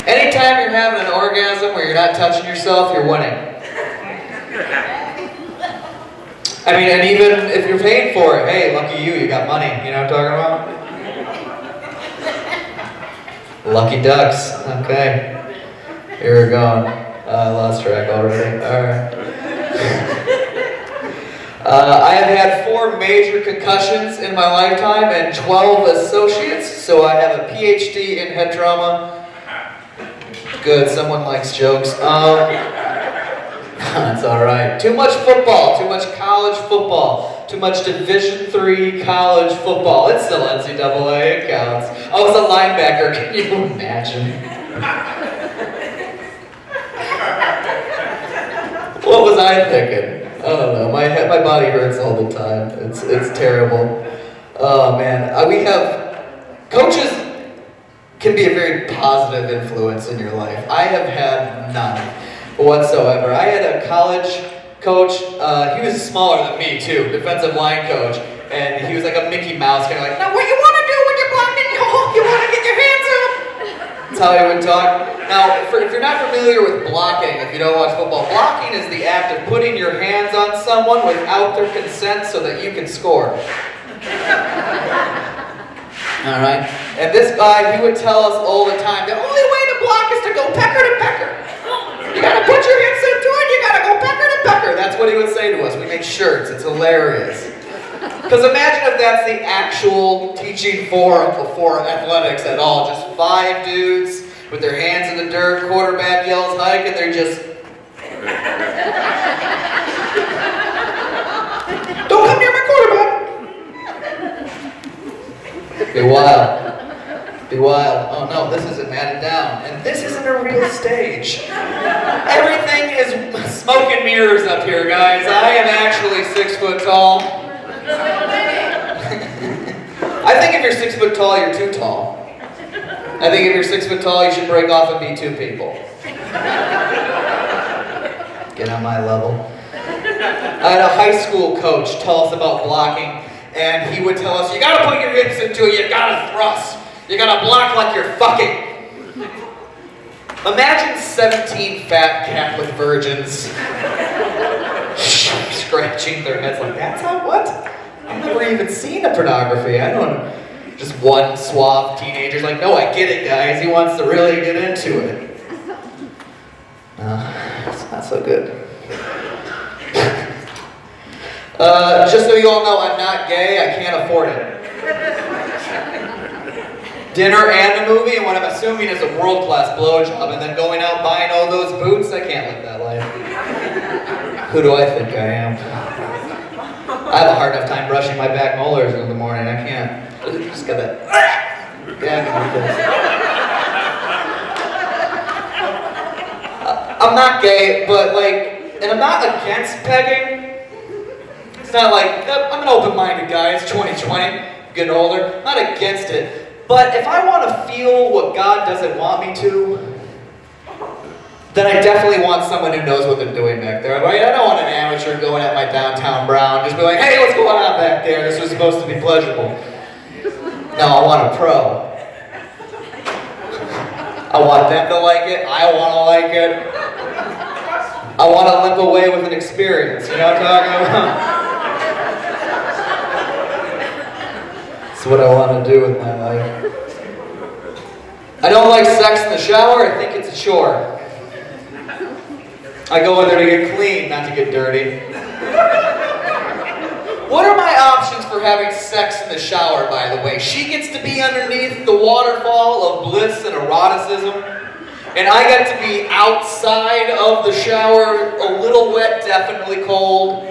Anytime you're having an orgasm where you're not touching yourself, you're winning. I mean, and even if you're paying for it, hey, lucky you, you got money. You know what I'm talking about? Lucky ducks. Okay. Here we're going. I lost track already. Alright. I have had 4 major concussions in my lifetime and 12 associates, so I have a PhD in head trauma. Good, someone likes jokes. That's alright. Too much football, too much college football, too much Division III college football. It's still NCAA, it counts. I was a linebacker, can you imagine? What was I thinking? I don't know, my body hurts all the time. It's terrible. Oh man, we have, coaches can be a very positive influence in your life. I have had none whatsoever. I had a college coach, he was smaller than me too, defensive line coach, and he was like a Mickey Mouse, kind of like, now what you want to do when you're blocking, you want to get your hands up. That's how he would talk. Now, if you're not familiar with blocking, if you don't watch football, blocking is the act of putting your hands on someone without their consent so that you can score. Alright? And this guy, he would tell us all the time, the only way to block is to go pecker to pecker. You gotta put your hips into it, you gotta go pecker to pecker. That's what he would say to us. We make shirts, it's hilarious. Because imagine if that's the actual teaching for athletics at all. Just 5 dudes with their hands in the dirt, quarterback yells hike, and they're just... Don't come near my quarterback! Be wild. Be wild. Oh no, this isn't matted down. And this isn't a real stage. Everything is smoke and mirrors up here, guys. I am actually 6 foot tall. I think if you're 6 foot tall, you're too tall. I think if you're 6 foot tall, you should break off and be 2 people. Get on my level. I had a high school coach tell us about blocking, and he would tell us, you gotta put your hips into it, you gotta thrust, you gotta block like you're fucking. Imagine 17 fat Catholic virgins scratching their heads like, that's how what? I've never even seen a pornography. I don't. Just one suave teenager's like, no, I get it, guys. He wants to really get into it. It's not so good. Just so you all know, I'm not gay. I can't afford it. Dinner and a movie, and what I'm assuming is a world-class blowjob, and then going out buying all those boots. I can't live that life. Who do I think I am? I have a hard enough time brushing my back molars in the morning. I can't. Just got that. I'm not gay, but like, and I'm not against pegging. It's not like, I'm an open-minded guy. It's 2020, getting older. I'm not against it. But if I want to feel what God doesn't want me to, then I definitely want someone who knows what they're doing back there, right? I don't want an amateur going at my downtown brown, just be like, hey, what's going on back there? This was supposed to be pleasurable. No, I want a pro. I want them to like it, I want to like it. I want to limp away with an experience, you know what I'm talking about? That's what I want to do with my life. I don't like sex in the shower, I think it's a chore. I go in there to get clean, not to get dirty. What are my options for having sex in the shower, by the way? She gets to be underneath the waterfall of bliss and eroticism, and I get to be outside of the shower, a little wet, definitely cold.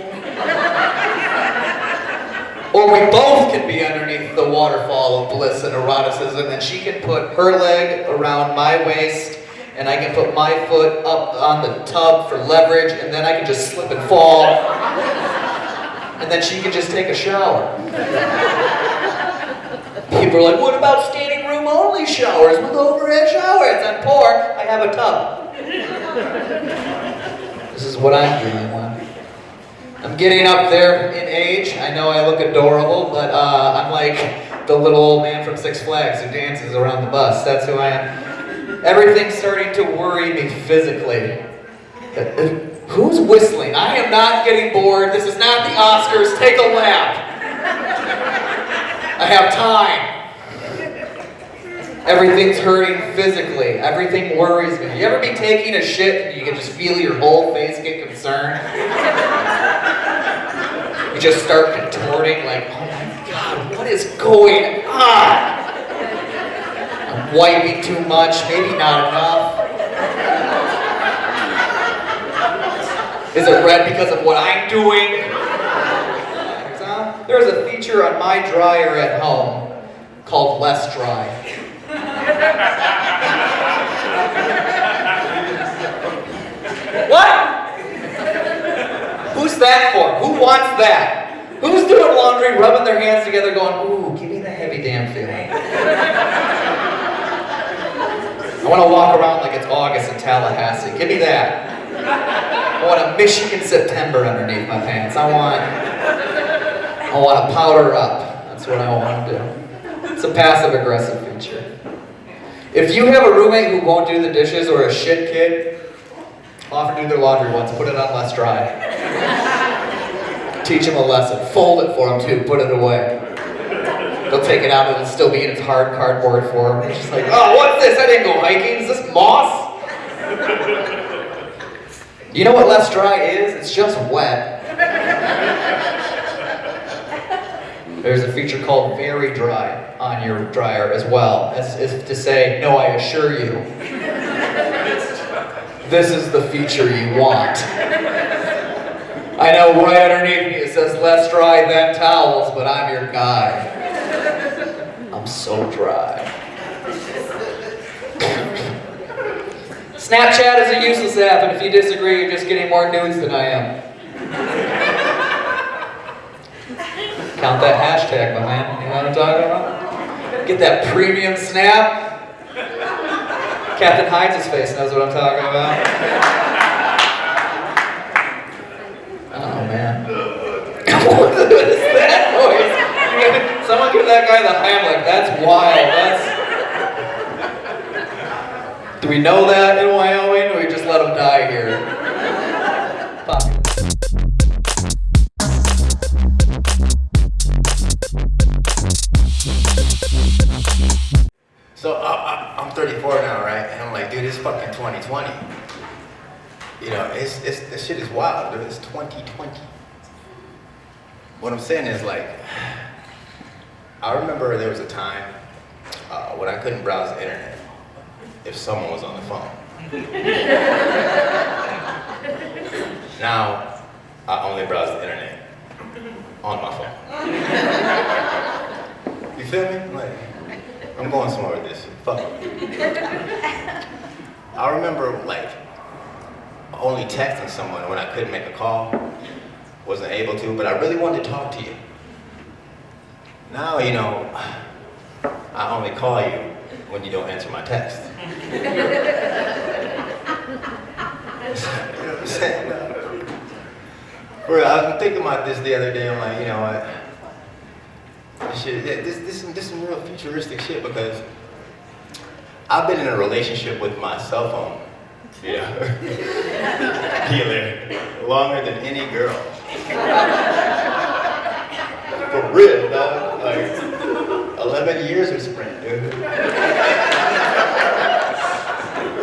Or we both can be underneath the waterfall of bliss and eroticism, and she can put her leg around my waist, and I can put my foot up on the tub for leverage, and then I can just slip and fall. And then she can just take a shower. People are like, what about standing room only showers with overhead showers? I'm poor, I have a tub. This is what I'm doing. I'm I'm getting up there in age. I know I look adorable, but I'm like the little old man from Six Flags who dances around the bus. That's who I am. Everything's starting to worry me physically. Who's whistling? I am not getting bored. This is not the Oscars. Take a lap. I have time. Everything's hurting physically. Everything worries me. You ever be taking a shit and you can just feel your whole face get concerned? You just start contorting like, oh my God, what is going on? I'm wiping too much, maybe not enough. Is it red because of what I'm doing? There's a feature on my dryer at home called Less Dry. What? Who's that for? Who wants that? Who's doing laundry, rubbing their hands together going, ooh, give me the heavy damn feeling. I want to walk around like it's August in Tallahassee. Give me that. I want a Michigan September underneath my pants. I want to powder up. That's what I want to do. It's a passive-aggressive feature. If you have a roommate who won't do the dishes or a shit kid, offer to do their laundry once. Put it on Less Dry. Teach them a lesson. Fold it for them too. Put it away. They'll take it out. It'll still be in its hard cardboard form. It's just like, oh, what's this? I didn't go hiking. Is this moss? You know what Less Dry is? It's just wet. There's a feature called Very Dry on your dryer as well, as to say, no, I assure you, this is the feature you want. I know right underneath me it says Less Dry than towels, but I'm your guy. I'm so dry. Snapchat is a useless app, and if you disagree, you're just getting more nudes than I am. Count that hashtag, my man. You know what I'm talking about? Get that premium snap. Captain Hines' face knows what I'm talking about. Oh, man. What is that noise? Someone give that guy the Heimlich. That's wild. Do we know that in Wyoming, or we just let him die here? So I'm 34 now, right? And I'm like, dude, it's fucking 2020. You know, this shit is wild, dude. It's 2020. What I'm saying is, like, I remember there was a time when I couldn't browse the internet if someone was on the phone. Now, I only browse the internet on my phone. You feel me? Like, I'm going somewhere with this shit. Fuck it. I remember, like, only texting someone when I couldn't make a call, wasn't able to, but I really wanted to talk to you. Now, you know, I only call you when you don't answer my text. You know what I'm saying? Bro, I was thinking about this the other day. I'm like, you know what? This is some real futuristic shit, because I've been in a relationship with my cell phone, you know, dealer longer than any girl. For real, dog. Like 11 years of Sprint, dude.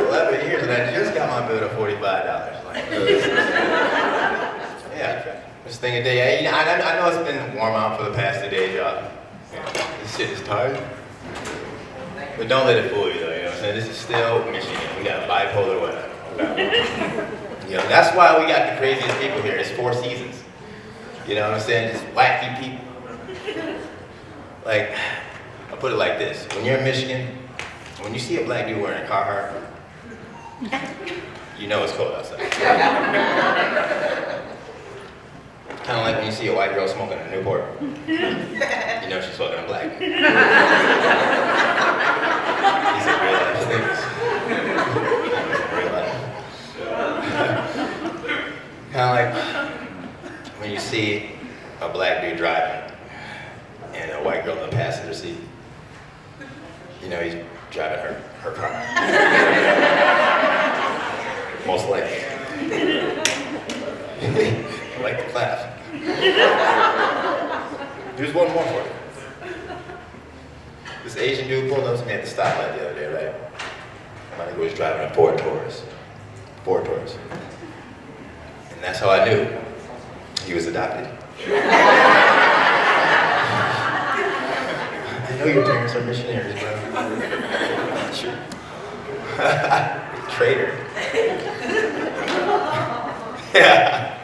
11 years, and I just got my bill to $45. Like, yeah, this thing a day. I know it's been warm out for the past 2 days, y'all. This shit is tired. But don't let it fool you, though. You know what I'm saying? This is still Michigan. We got bipolar weather. You know, that's why we got the craziest people here. It's 4 seasons. You know what I'm saying? Just wacky people. Like, I'll put it like this. When you're in Michigan, when you see a black dude wearing a Carhartt, you know it's cold outside. Kind of like when you see a white girl smoking a Newport. You know she's fucking a black dude. These are real life things. Real life. Kind of like when you see a black dude driving and a white girl in the passenger seat, you know he's driving her car. Most likely. I like the clap. Here's one more for you. This Asian dude pulled up to me at the stoplight the other day, right? My nigga was driving a Ford Taurus. And that's how I knew he was adopted. I know your parents are missionaries, bro. Sure. Traitor. Yeah.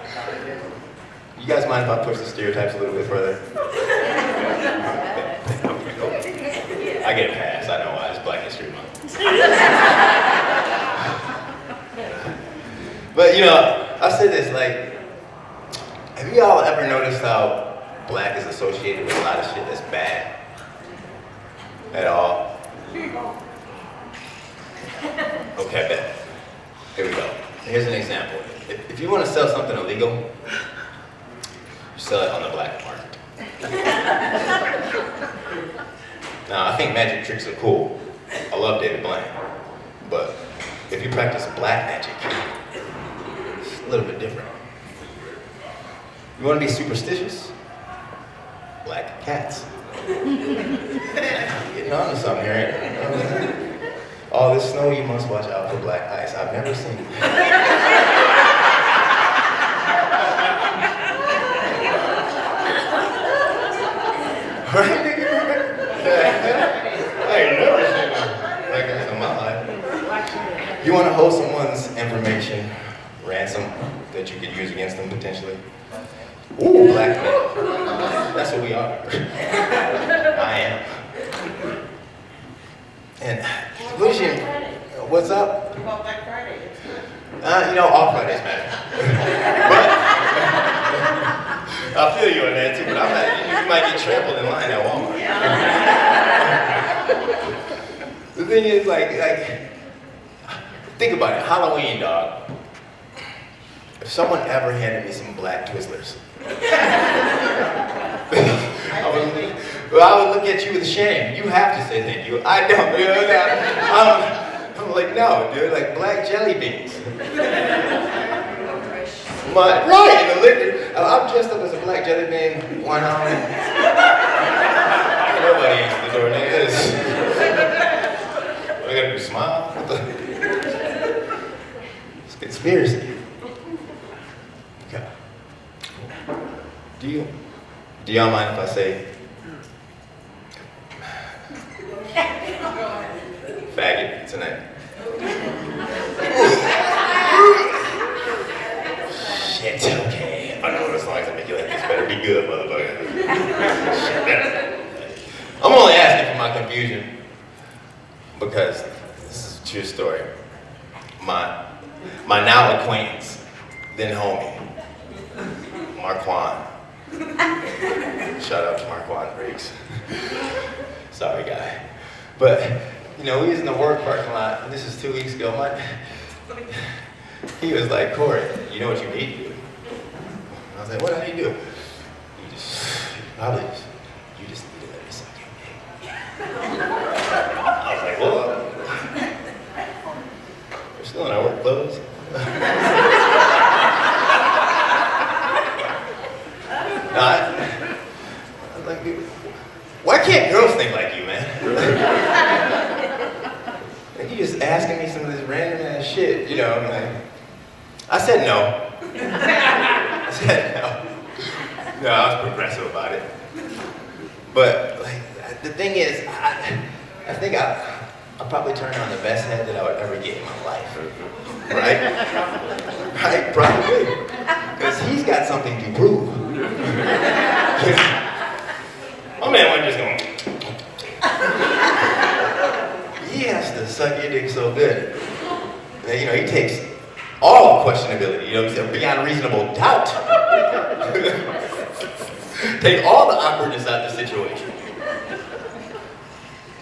You guys mind if I push the stereotypes a little bit further? I get a pass, I know why, it's Black History Month. But you know, I'll say this, like, have you all ever noticed how black is associated with a lot of shit that's bad? At all? Okay, bet. Here we go. Here's an example. If you want to sell something illegal, you sell it on the black market. Now, I think magic tricks are cool. I love David Blaine. But if you practice black magic, it's a little bit different. You want to be superstitious? Black cats. Getting on to something here, ain't it? You know what I'm saying? All this snow, you must watch out for black ice. I've never seen it. Right? I ain't never seen black ice in my life. You want to hold someone's information ransom that you could use against them potentially? Ooh, black men. That's what we are. I am. And what's up? About Black Friday. You know, all Fridays matter. But I feel you on that too, but you might get trampled in line at Walmart. The thing is, like, think about it, Halloween, dog. If someone ever handed me some black Twizzlers, I would look at you with shame. You have to say thank you. I don't, dude. I'm like, no, dude, like black jelly beans. Right, in the liquor. I'm dressed up as a black jelly bean, one hour. Nobody answered the door, nigga. What I gotta do, smile? It's a conspiracy. Okay. Do y'all mind if I say faggot tonight? Shit, okay. I know as long as I make you like this better be good, motherfucker. I'm only asking for my confusion because this is a true story. My now acquaintance, then homie, Marquand. Shout out to Marquand Briggs. Sorry, guy. But, you know, we was in the work parking lot, and this is 2 weeks ago. He was like, Corey, you know what you need to do? I was like, what do you do? You just need to let me suck your dick. I was like, well, we're still in our work clothes. I was like, why can't girls think like you, man? Like, you just asking me some of this random ass shit, you know? I'm like, I said no. I said no. No, I was progressive about it. But like, the thing is, I think I'll probably turn on the best head that I would ever get in my life. Right? Right? Probably. Because he's got something to prove. My man wasn't just going. He has to suck your dick so good. That, you know, he takes all questionability, you know what I'm saying, beyond reasonable doubt. Take all the awkwardness out of the situation.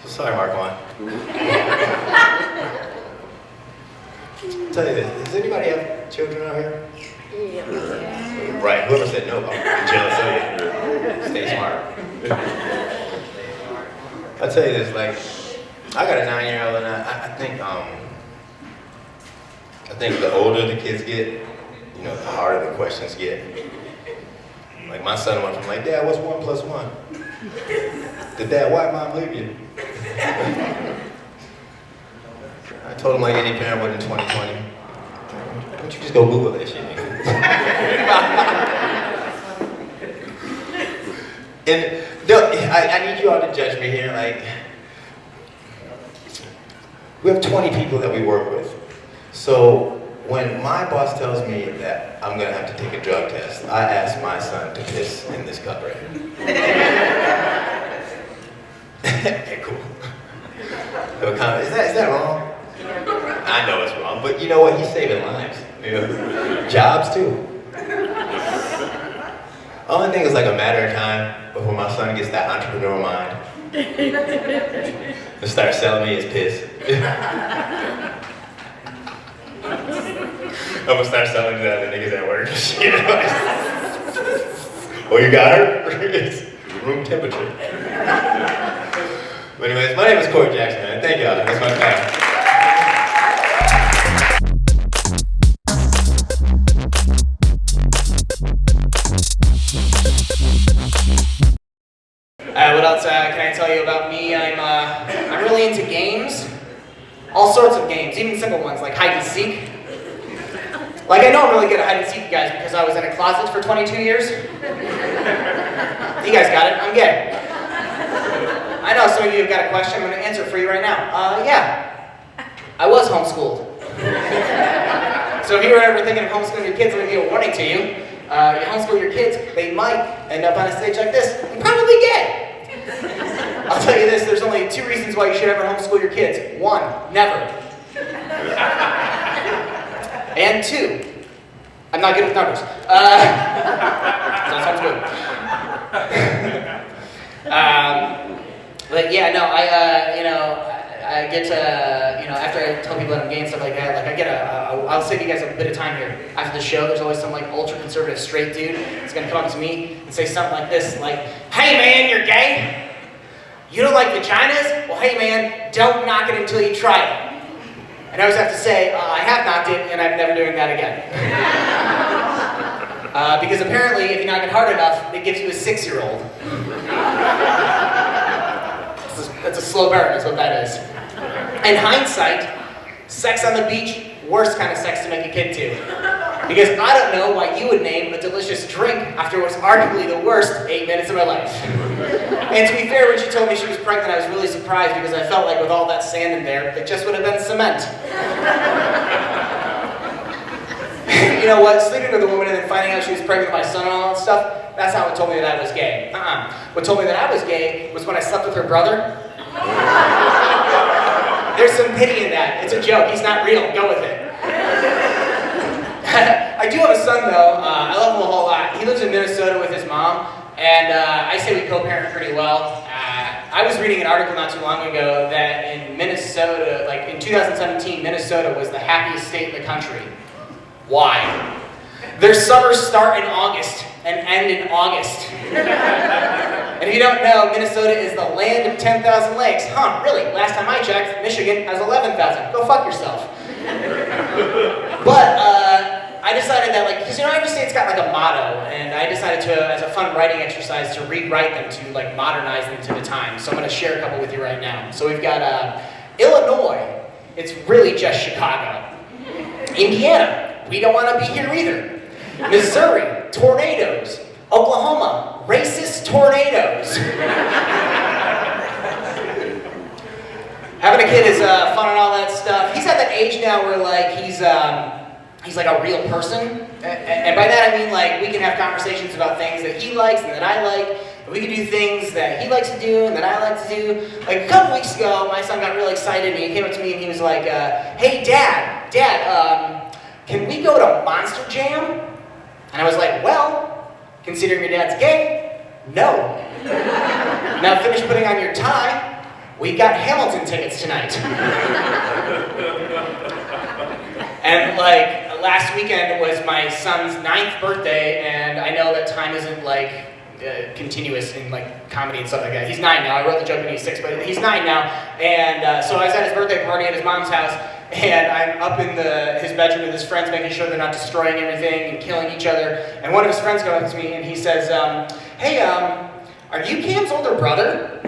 So sorry, Marquand. Tell you this, does anybody have children out here? Right, whoever said no, I'm jealous of you. Stay smart. I'll tell you this, like, I got a 9-year-old and I think the older the kids get, you know, the harder the questions get. Like my son went from like, Dad, what's 1 + 1? To Dad, why Mom leave you? I told him like any parent would in 2020, why don't you just go Google that shit, nigga? And I need you all to judge me here, like, we have 20 people that we work with. So when my boss tells me that I'm gonna have to take a drug test, I ask my son to piss in this cup right here. Okay, cool. Is that wrong? I know it's wrong, but you know what? He's saving lives. You know? Jobs too. Only thing is like a matter of time before my son gets that entrepreneur mind and starts selling me his piss. I'm gonna start selling that to niggas at work. You know? Oh, you got her? It's room temperature. But anyways, my name is Corey Jackson, man. Thank y'all. That's my time. What else can I tell you about me? I'm really into games. All sorts of games, even simple ones like hide and seek. Like I know I'm really good at hide and seek, you guys, because I was in a closet for 22 years. You guys got it, I'm gay. I know some of you have got a question, I'm going to answer it for you right now. Yeah, I was homeschooled. So if you were ever thinking of homeschooling your kids, let me give a warning to you. You homeschool your kids, they might end up on a stage like this, and probably gay. I'll tell you this, there's only 2 reasons why you should ever homeschool your kids. 1, never. And 2, I'm not good with numbers. That sounds good. But yeah, no, I get to, after I tell people that I'm gay and stuff like that, like I'll save you guys a bit of time here. After the show, there's always some like ultra-conservative straight dude that's gonna come up to me and say something like this, like, hey man, you're gay? You don't like vaginas? Well, hey man, don't knock it until you try it. And I always have to say, I have knocked it and I'm never doing that again. Because apparently, if you knock it hard enough, it gives you a 6-year-old. That's a slow burn, is what that is. In hindsight, sex on the beach, worst kind of sex to make a kid to. Because I don't know why you would name a delicious drink after what's arguably the worst 8 minutes of my life. And to be fair, when she told me she was pregnant, I was really surprised because I felt like with all that sand in there, it just would have been cement. You know what? Sleeping with a woman and then finding out she was pregnant with my son and all that stuff, that's not what told me that I was gay. What told me that I was gay was when I slept with her brother. There's some pity in that. It's a joke. He's not real. Go with it. I do have a son, though. I love him a whole lot. He lives in Minnesota with his mom, and I say we co-parent pretty well. I was reading an article not too long ago that in Minnesota, like in 2017, Minnesota was the happiest state in the country. Why? Their summers start in August and end in August. And if you don't know, Minnesota is the land of 10,000 lakes. Huh, really? Last time I checked, Michigan has 11,000. Go fuck yourself. But I decided that, like, because every state's got like a motto, and I decided to, as a fun writing exercise, to rewrite them to like modernize them to the times. So I'm going to share a couple with you right now. So we've got Illinois. It's really just Chicago. Indiana. We don't want to be here either. Missouri, tornadoes. Oklahoma, racist tornadoes. Having a kid is fun and all that stuff. He's at that age now where like he's like a real person. And by that I mean like we can have conversations about things that he likes and that I like. And we can do things that he likes to do and that I like to do. Like a couple weeks ago, my son got really excited and he came up to me and he was like, hey Dad, can we go to Monster Jam? And I was like, well, considering your dad's gay, no. Now finish putting on your tie. We've got Hamilton tickets tonight. And like last weekend was my son's 9th birthday, and I know that time isn't like continuous in like comedy and stuff like that. He's 9 now. I wrote the joke when he was 6, but he's 9 now. And so I was at his birthday party at his mom's house, and I'm up in his bedroom with his friends, making sure they're not destroying everything and killing each other. And one of his friends goes up to me and he says, "Hey, are you Cam's older brother?"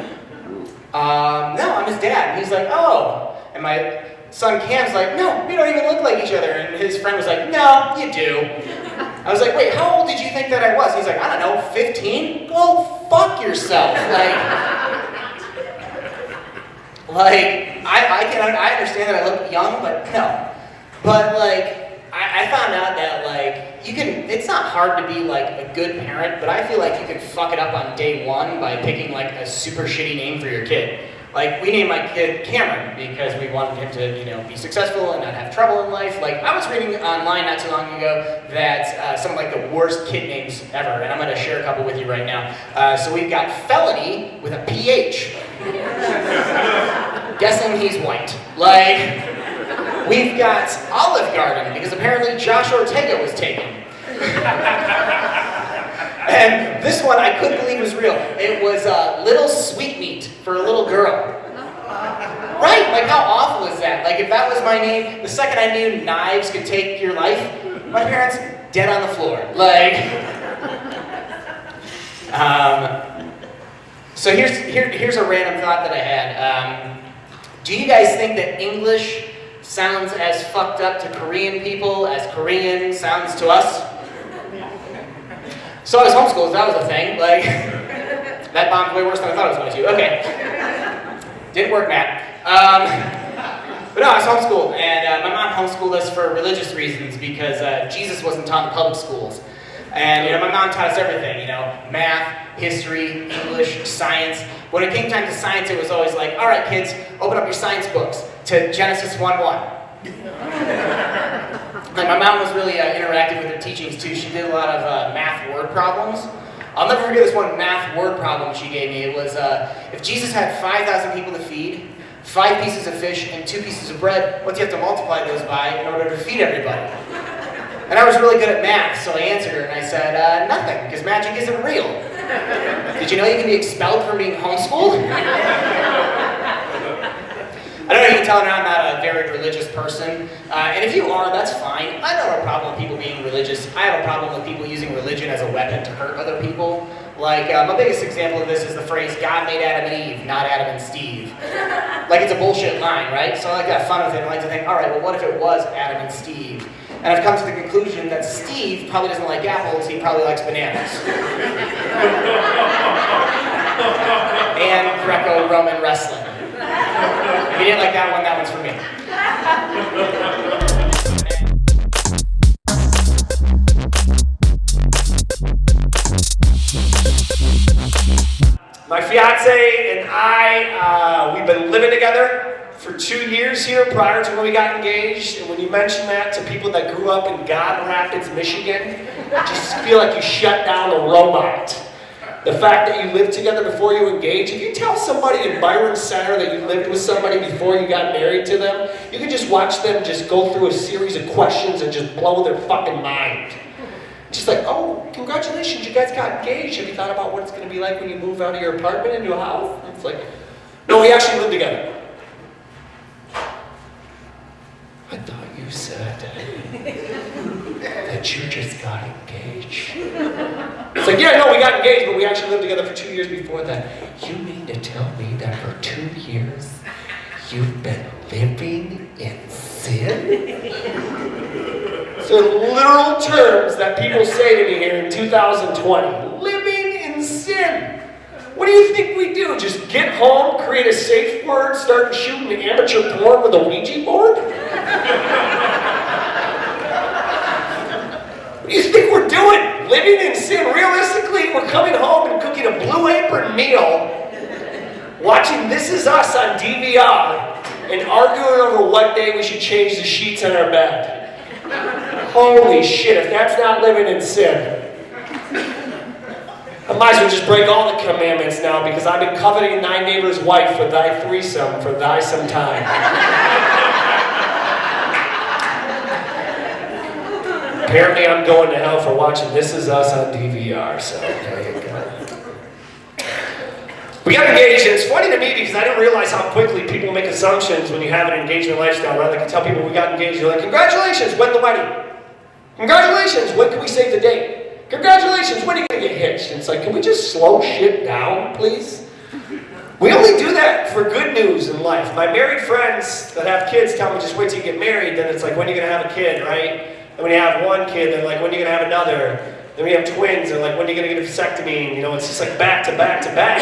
"No, I'm his dad." And he's like, "Oh." And my son Cam's like, "No, we don't even look like each other." And his friend was like, "No, you do." I was like, "Wait, how old did you think that I was?" He's like, "I don't know, 15? Go fuck yourself." I understand that I look young, but no. But I found out that it's not hard to be like a good parent, but I feel like you can fuck it up on day one by picking like a super shitty name for your kid. Like, we named my kid Cameron because we wanted him to, be successful and not have trouble in life. Like, I was reading online not too long ago that some of like the worst kid names ever, and I'm going to share a couple with you right now. So we've got Felony with a PH. Guessing he's white. We've got Olive Garden because apparently Josh Ortega was taken. And this one I couldn't believe was real. It was Little Sweetmeat for a little girl. Right? Like, how awful is that? Like, if that was my name, the second I knew knives could take your life, my parents dead on the floor. So here's a random thought that I had. Do you guys think that English sounds as fucked up to Korean people as Korean sounds to us? So I was homeschooled, that was a thing. That bombed way worse than I thought it was going to. Okay. Didn't work, Matt. But no, I was homeschooled, and my mom homeschooled us for religious reasons because Jesus wasn't taught in public schools. And my mom taught us everything, math, history, English, science. When it came time to science, it was always like, all right, kids, open up your science books to Genesis 1:1. My mom was really interactive with her teachings too. She did a lot of math word problems. I'll never forget this one math word problem she gave me. It was, if Jesus had 5,000 people to feed, 5 pieces of fish and 2 pieces of bread, what do you have to multiply those by in order to feed everybody? And I was really good at math, so I answered her and I said, nothing, because magic isn't real. Did you know you can be expelled from being homeschooled? I don't know if you can tell I'm not a very religious person, and if you are, that's fine. I don't have a problem with people being religious. I have a problem with people using religion as a weapon to hurt other people. My biggest example of this is the phrase, God made Adam and Eve, not Adam and Steve. It's a bullshit line, right? So I like to have fun with it. I like to think, all right, well, what if it was Adam and Steve? And I've come to the conclusion that Steve probably doesn't like apples, he probably likes bananas. And Greco-Roman wrestling. If you didn't like that one, that one's for me. My fiance and I, we've been living together for 2 years here prior to when we got engaged. And when you mention that to people that grew up in Grand Rapids, Michigan, you just feel like you shut down a robot. The fact that you lived together before you engaged, if you tell somebody in Byron Center that you lived with somebody before you got married to them, you can just watch them just go through a series of questions and just blow their fucking mind. Just like, oh, congratulations, you guys got engaged. Have you thought about what it's going to be like when you move out of your apartment into a house? It's like, no, we actually live together. I thought you said that you just got engaged. It's like, yeah, no, we got engaged, but we actually lived together for 2 years before that. You mean to tell me that for 2 years you've been living in sin? So literal terms that people say to me here in 2020, living in sin. What do you think we do? Just get home, create a safe word, start shooting amateur porn with a Ouija board? What do you think we're doing? Living in sin. Realistically, we're coming home and cooking a Blue Apron meal, watching This Is Us on DVR, and arguing over what day we should change the sheets on our bed. Holy shit, if that's not living in sin. I might as well just break all the commandments now because I've been coveting thy neighbor's wife for thy threesome for thy some time. Apparently I'm going to hell for watching This Is Us on DVR, so there you go. We got engaged, and it's funny to me because I didn't realize how quickly people make assumptions when you have an engagement lifestyle, right? Like I tell people we got engaged, they're like, congratulations, when the wedding? Congratulations, when can we save the date? Congratulations, when are you going to get hitched? And it's like, can we just slow shit down, please? We only do that for good news in life. My married friends that have kids tell me just wait till you get married, then it's like, when are you going to have a kid, right? And when you have one kid, they're like, when are you going to have another? Then when you have twins, they're like, when are you going to get a vasectomy? You know, it's just like back to back to back.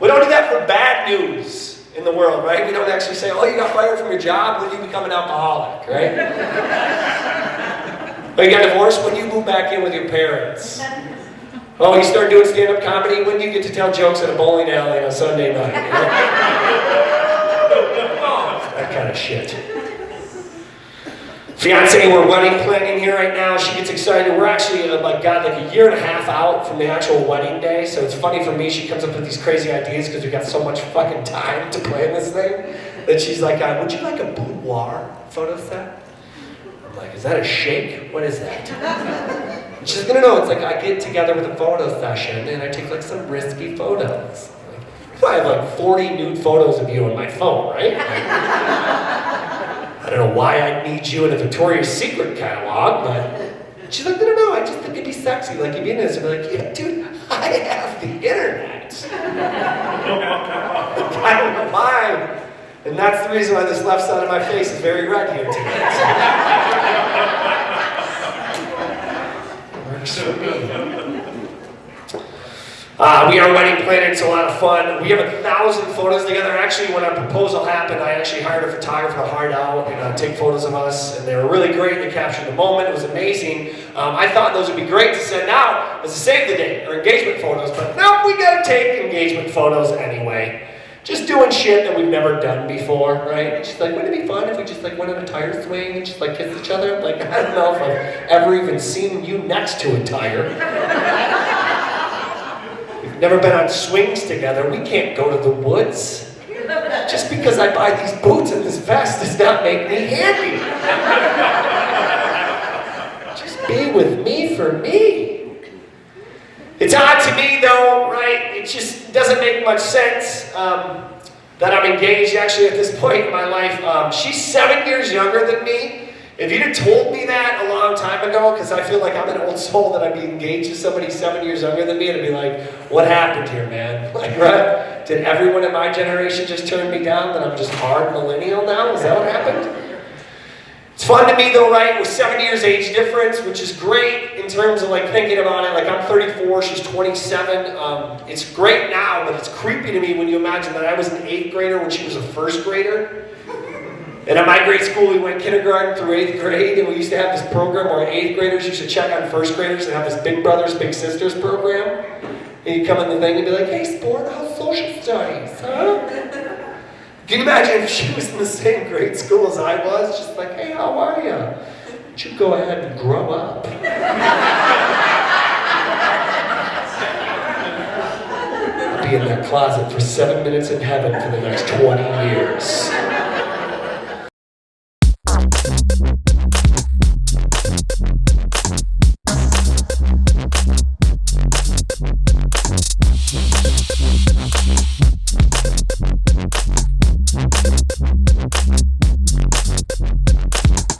We don't do that for bad news in the world, right? We don't actually say, oh, you got fired from your job, when you become an alcoholic, right? Or you got divorced, when you move back in with your parents. Oh, you start doing stand-up comedy, when do you get to tell jokes at a bowling alley on a Sunday night? You know? That kind of shit. Fiance, we're wedding planning here right now. She gets excited. We're actually, like a year and a half out from the actual wedding day. So it's funny for me, she comes up with these crazy ideas because we've got so much fucking time to plan this thing. That she's like, would you like a boudoir photo set? I'm like, is that a shake? What is that? She's like, no, it's like I get together with a photo session and I take like some risky photos. Like, I have like 40 nude photos of you on my phone, right? I don't know why I'd need you in a Victoria's Secret catalog, but she's like, no, I just think it'd be sexy. Like, you'd be in this and be like, yeah, dude, I have the internet. I don't know why. And that's the reason why this left side of my face is very red here tonight. Works for me. We are wedding planning, it's a lot of fun. We have 1,000 photos together. Actually, when our proposal happened, I actually hired a photographer to hide out and take photos of us, and they were really great. They captured the moment. It was amazing. I thought those would be great to send out as a save the date or engagement photos, but no, we gotta take engagement photos anyway. Just doing shit that we've never done before, right? She's like, wouldn't it be fun if we just like went on a tire swing and just like kissed each other? Like, I don't know if I've ever even seen you next to a tire. Never been on swings together. We can't go to the woods. Just because I buy these boots and this vest does not make me happy. Just be with me for me. It's odd to me though, right? It just doesn't make much sense that I'm engaged actually at this point in my life. She's 7 years younger than me. If you'd have told me that a long time ago, because I feel like I'm an old soul that I'd be engaged to somebody 7 years younger than me, and I'd be like, what happened here, man? Like, right? Did everyone in my generation just turn me down, that I'm just hard millennial now? Is that what happened? It's fun to me though, right? We're 7 years age difference, which is great in terms of like thinking about it. Like I'm 34, she's 27. It's great now, but it's creepy to me when you imagine that I was an 8th grader when she was a 1st grader. And at my grade school, we went kindergarten through 8th grade, and we used to have this program where 8th graders used to check on 1st graders and have this Big Brothers, Big Sisters program. And you'd come in the thing and be like, hey, sport, how's social studies, huh? Can you imagine if she was in the same grade school as I was? Just like, hey, how are you? Why don't you go ahead and grow up? I'll be in that closet for 7 minutes in heaven for the next 20 years.